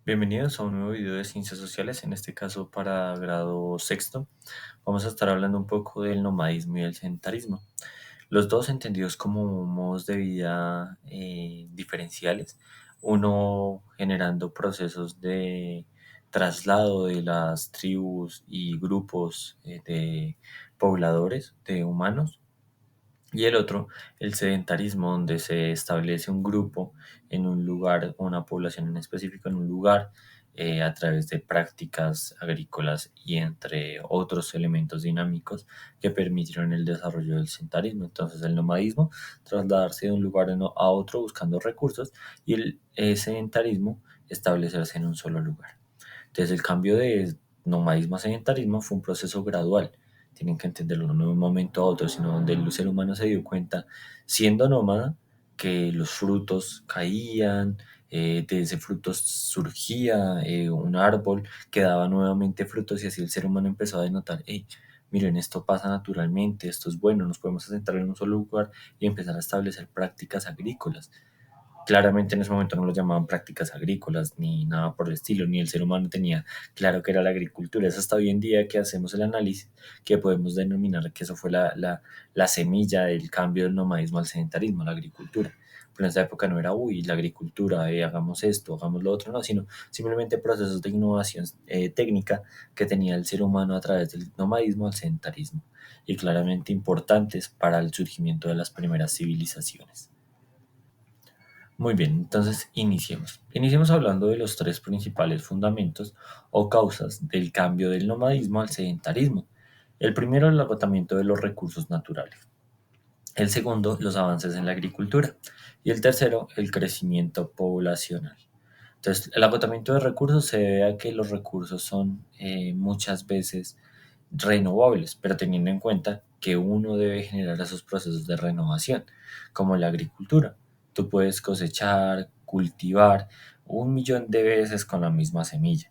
Bienvenidos a un nuevo video de ciencias sociales, en este caso para grado sexto. Vamos a estar hablando un poco del nomadismo y el sedentarismo. Los dos entendidos como modos de vida diferenciales, uno generando procesos de traslado de las tribus y grupos de pobladores, de humanos, y el otro, el sedentarismo, donde se establece un grupo en un lugar, o una población en específico en un lugar, a través de prácticas agrícolas y entre otros elementos dinámicos que permitieron el desarrollo del sedentarismo. Entonces, el nomadismo, trasladarse de un lugar a otro buscando recursos, y el sedentarismo, establecerse en un solo lugar. Entonces, el cambio de nomadismo a sedentarismo fue un proceso gradual. Tienen que entenderlo, no de un momento a otro, sino donde el ser humano se dio cuenta, siendo nómada, que los frutos caían, de ese fruto surgía un árbol que daba nuevamente frutos, y así el ser humano empezó a denotar: hey, miren, esto pasa naturalmente, esto es bueno, nos podemos centrar en un solo lugar y empezar a establecer prácticas agrícolas. Claramente en ese momento no lo llamaban prácticas agrícolas ni nada por el estilo, ni el ser humano tenía claro que era la agricultura. Es hasta hoy en día que hacemos el análisis que podemos denominar que eso fue la semilla del cambio del nomadismo al sedentarismo, la agricultura. Pero en esa época no era, uy, la agricultura, hagamos esto, hagamos lo otro, no, sino simplemente procesos de innovación técnica que tenía el ser humano a través del nomadismo al sedentarismo, y claramente importantes para el surgimiento de las primeras civilizaciones. Muy bien, entonces iniciemos. Iniciemos hablando de los tres principales fundamentos o causas del cambio del nomadismo al sedentarismo. El primero, el agotamiento de los recursos naturales. El segundo, los avances en la agricultura. Y el tercero, el crecimiento poblacional. Entonces, el agotamiento de recursos se debe a que los recursos son muchas veces renovables, pero teniendo en cuenta que uno debe generar esos procesos de renovación, como la agricultura. Tú puedes cosechar, cultivar 1 millón de veces con la misma semilla.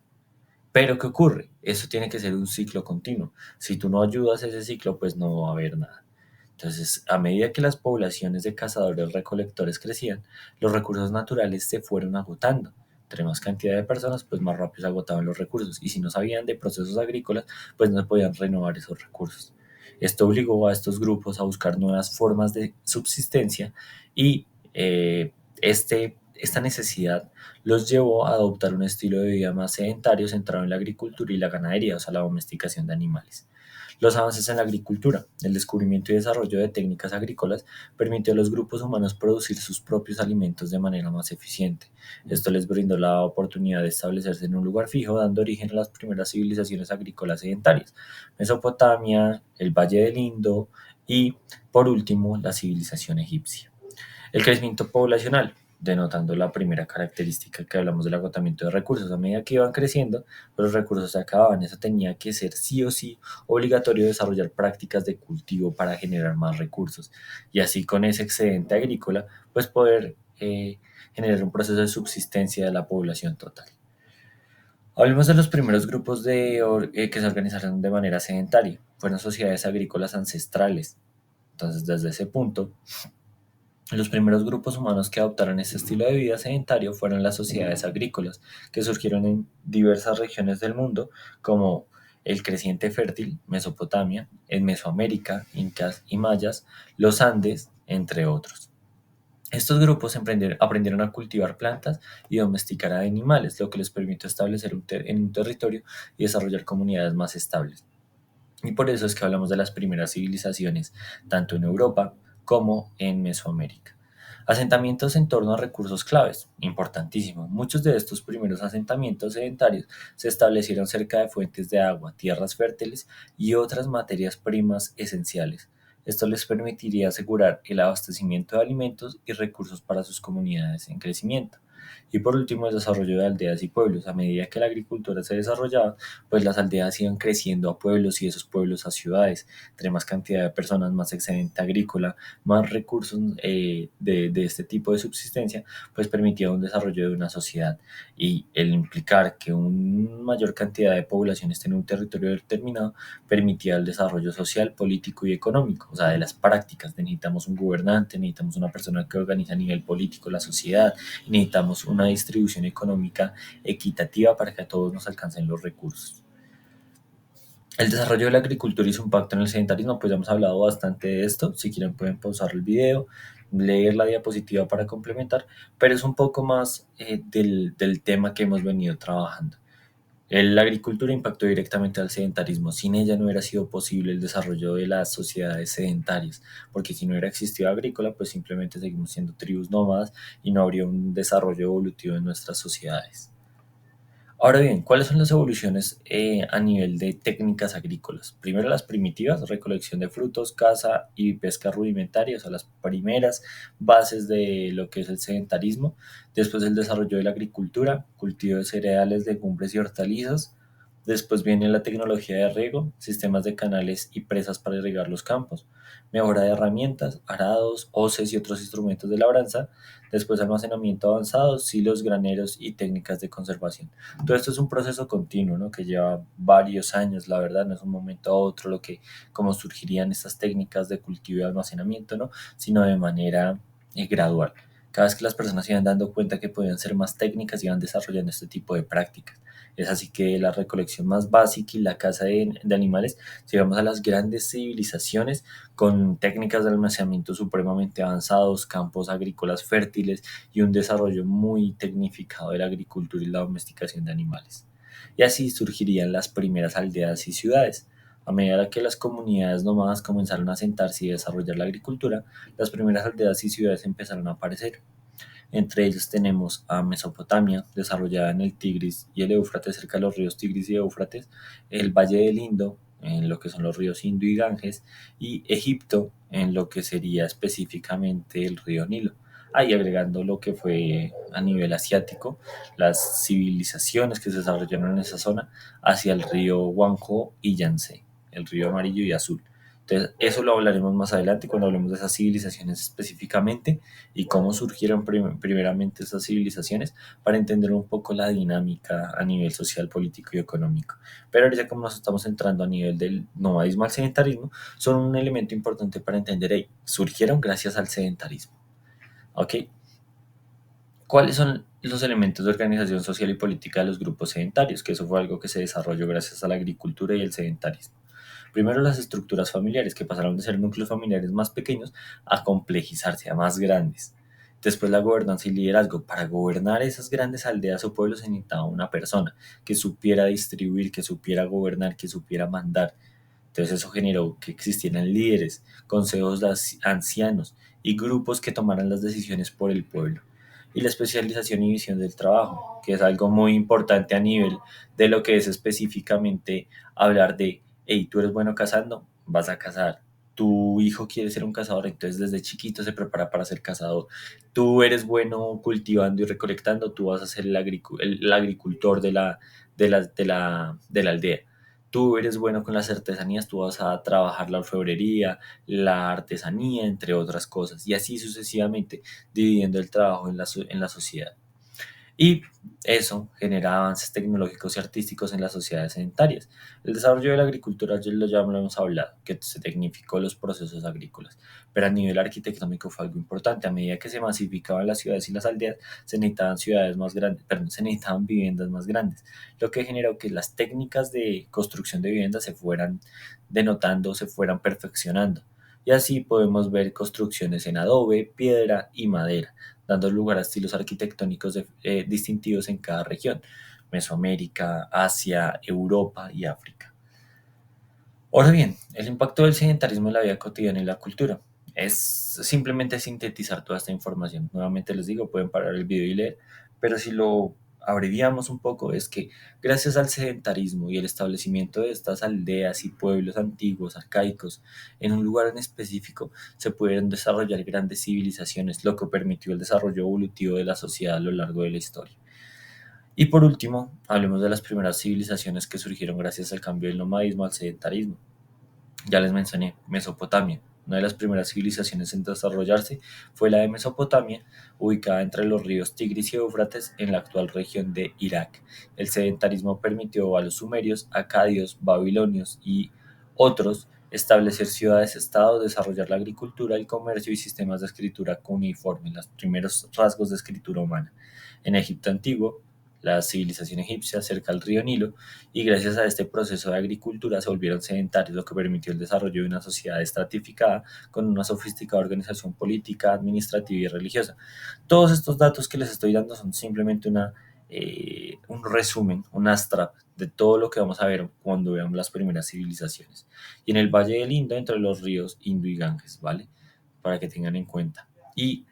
Pero ¿qué ocurre? Eso tiene que ser un ciclo continuo. Si tú no ayudas a ese ciclo, pues no va a haber nada. Entonces, a medida que las poblaciones de cazadores recolectores crecían, los recursos naturales se fueron agotando. Entre más cantidad de personas, pues más rápido se agotaban los recursos. Y si no sabían de procesos agrícolas, pues no podían renovar esos recursos. Esto obligó a estos grupos a buscar nuevas formas de subsistencia, y esta necesidad los llevó a adoptar un estilo de vida más sedentario centrado en la agricultura y la ganadería, o sea, la domesticación de animales. Los avances en la agricultura, el descubrimiento y desarrollo de técnicas agrícolas permitió a los grupos humanos producir sus propios alimentos de manera más eficiente. Esto les brindó la oportunidad de establecerse en un lugar fijo, dando origen a las primeras civilizaciones agrícolas sedentarias: Mesopotamia, el Valle del Indo y, por último, la civilización egipcia. El crecimiento poblacional, denotando la primera característica que hablamos del agotamiento de recursos. A medida que iban creciendo, los recursos se acababan. Eso tenía que ser sí o sí obligatorio desarrollar prácticas de cultivo para generar más recursos. Y así, con ese excedente agrícola, pues poder generar un proceso de subsistencia de la población total. Hablemos de los primeros grupos que se organizaron de manera sedentaria. Fueron sociedades agrícolas ancestrales. Entonces, desde ese punto, los primeros grupos humanos que adoptaron este estilo de vida sedentario fueron las sociedades agrícolas, que surgieron en diversas regiones del mundo, como el creciente fértil, Mesopotamia, en Mesoamérica, incas y mayas, los Andes, entre otros. Estos grupos aprendieron a cultivar plantas y domesticar a animales, lo que les permitió establecer en un territorio y desarrollar comunidades más estables. Y por eso es que hablamos de las primeras civilizaciones, tanto en Europa como en Mesoamérica. Asentamientos en torno a recursos claves, importantísimo. Muchos de estos primeros asentamientos sedentarios se establecieron cerca de fuentes de agua, tierras fértiles y otras materias primas esenciales. Esto les permitiría asegurar el abastecimiento de alimentos y recursos para sus comunidades en crecimiento. Y por último, el desarrollo de aldeas y pueblos. A medida que la agricultura se desarrollaba, pues las aldeas iban creciendo a pueblos y esos pueblos a ciudades. Entre más cantidad de personas, más excedente agrícola, más recursos de este tipo de subsistencia, pues permitía un desarrollo de una sociedad. Y el implicar que una mayor cantidad de población esté en un territorio determinado permitía el desarrollo social, político y económico, o sea, de las prácticas. Necesitamos un gobernante, necesitamos una persona que organiza a nivel político la sociedad, necesitamos tenemos una distribución económica equitativa para que a todos nos alcancen los recursos. El desarrollo de la agricultura y su impacto en el sedentarismo, pues ya hemos hablado bastante de esto. Si quieren pueden pausar el video, leer la diapositiva para complementar, pero es un poco más del tema que hemos venido trabajando. La agricultura impactó directamente al sedentarismo. Sin ella no hubiera sido posible el desarrollo de las sociedades sedentarias, porque si no hubiera existido agrícola, pues simplemente seguimos siendo tribus nómadas y no habría un desarrollo evolutivo en nuestras sociedades. Ahora bien, ¿cuáles son las evoluciones a nivel de técnicas agrícolas? Primero las primitivas, recolección de frutos, caza y pesca rudimentaria, o sea, las primeras bases de lo que es el sedentarismo. Después el desarrollo de la agricultura, cultivo de cereales, legumbres y hortalizas. Después viene la tecnología de riego, sistemas de canales y presas para irrigar los campos, mejora de herramientas, arados, hoces y otros instrumentos de labranza. Después almacenamiento avanzado, silos, graneros y técnicas de conservación. Todo esto es un proceso continuo, ¿no? Que lleva varios años, la verdad, no es un momento a otro lo que, como surgirían estas técnicas de cultivo y almacenamiento, ¿no? Sino de manera gradual. Cada vez que las personas se iban dando cuenta que podían ser más técnicas, iban desarrollando este tipo de prácticas. Es así que la recolección más básica y la caza de animales, llegamos a las grandes civilizaciones con técnicas de almacenamiento supremamente avanzados, campos agrícolas fértiles y un desarrollo muy tecnificado de la agricultura y la domesticación de animales. Y así surgirían las primeras aldeas y ciudades. A medida que las comunidades nómadas comenzaron a asentarse y desarrollar la agricultura, las primeras aldeas y ciudades empezaron a aparecer. Entre ellos tenemos a Mesopotamia, desarrollada en el Tigris y el Éufrates, cerca de los ríos Tigris y Éufrates, el Valle del Indo, en lo que son los ríos Indo y Ganges, y Egipto, en lo que sería específicamente el río Nilo. Ahí agregando lo que fue a nivel asiático, las civilizaciones que se desarrollaron en esa zona hacia el río Huangho y Yangtze, el río amarillo y azul. Entonces, eso lo hablaremos más adelante cuando hablemos de esas civilizaciones específicamente y cómo surgieron primeramente esas civilizaciones para entender un poco la dinámica a nivel social, político y económico. Pero ahorita como nos estamos entrando a nivel del nomadismo al sedentarismo, son un elemento importante para entender, hey, surgieron gracias al sedentarismo. ¿Ok? ¿Cuáles son los elementos de organización social y política de los grupos sedentarios? Que eso fue algo que se desarrolló gracias a la agricultura y el sedentarismo. Primero las estructuras familiares, que pasaron de ser núcleos familiares más pequeños a complejizarse, a más grandes. Después la gobernanza y liderazgo. Para gobernar esas grandes aldeas o pueblos se necesitaba una persona que supiera distribuir, que supiera gobernar, que supiera mandar. Entonces eso generó que existieran líderes, consejos de ancianos y grupos que tomaran las decisiones por el pueblo. Y la especialización y visión del trabajo, que es algo muy importante a nivel de lo que es específicamente hablar de, hey, tú eres bueno cazando, vas a cazar. Tu hijo quiere ser un cazador, entonces desde chiquito se prepara para ser cazador. Tú eres bueno cultivando y recolectando, tú vas a ser el agricultor de la aldea. Tú eres bueno con las artesanías, tú vas a trabajar la orfebrería, la artesanía, entre otras cosas, y así sucesivamente, dividiendo el trabajo en la sociedad. Y eso genera avances tecnológicos y artísticos en las sociedades sedentarias. El desarrollo de la agricultura ya lo hemos hablado, que se tecnificó los procesos agrícolas, pero a nivel arquitectónico fue algo importante. A medida que se masificaban las ciudades y las aldeas, se necesitaban ciudades más grandes, perdón, se necesitaban viviendas más grandes, lo que generó que las técnicas de construcción de viviendas se fueran denotando, se fueran perfeccionando. Y así podemos ver construcciones en adobe, piedra y madera, dando lugar a estilos arquitectónicos distintivos en cada región, Mesoamérica, Asia, Europa y África. Ahora bien, el impacto del sedentarismo en la vida cotidiana y la cultura es simplemente sintetizar toda esta información. Nuevamente les digo, pueden parar el video y leer, pero si lo abreviamos un poco, es que gracias al sedentarismo y el establecimiento de estas aldeas y pueblos antiguos, arcaicos, en un lugar en específico, se pudieron desarrollar grandes civilizaciones, lo que permitió el desarrollo evolutivo de la sociedad a lo largo de la historia. Y por último, hablemos de las primeras civilizaciones que surgieron gracias al cambio del nomadismo al sedentarismo. Ya les mencioné, Mesopotamia. Una de las primeras civilizaciones en desarrollarse fue la de Mesopotamia, ubicada entre los ríos Tigris y Éufrates en la actual región de Irak. El sedentarismo permitió a los sumerios, acadios, babilonios y otros establecer ciudades-estados, desarrollar la agricultura, el comercio y sistemas de escritura cuneiforme, los primeros rasgos de escritura humana. En Egipto antiguo, la civilización egipcia cerca al río Nilo, y gracias a este proceso de agricultura se volvieron sedentarios, lo que permitió el desarrollo de una sociedad estratificada con una sofisticada organización política, administrativa y religiosa. Todos estos datos que les estoy dando son simplemente un resumen, un abstract de todo lo que vamos a ver cuando veamos las primeras civilizaciones. Y en el Valle del Indo, entre los ríos Indo y Ganges, ¿vale? Para que tengan en cuenta. Y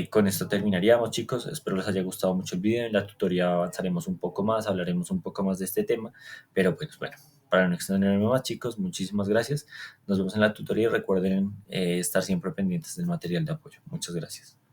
con esto terminaríamos, chicos. Espero les haya gustado mucho el video. En la tutoría avanzaremos un poco más, hablaremos un poco más de este tema. Pero pues bueno, para no extenderme más, chicos, muchísimas gracias. Nos vemos en la tutoría y recuerden estar siempre pendientes del material de apoyo. Muchas gracias.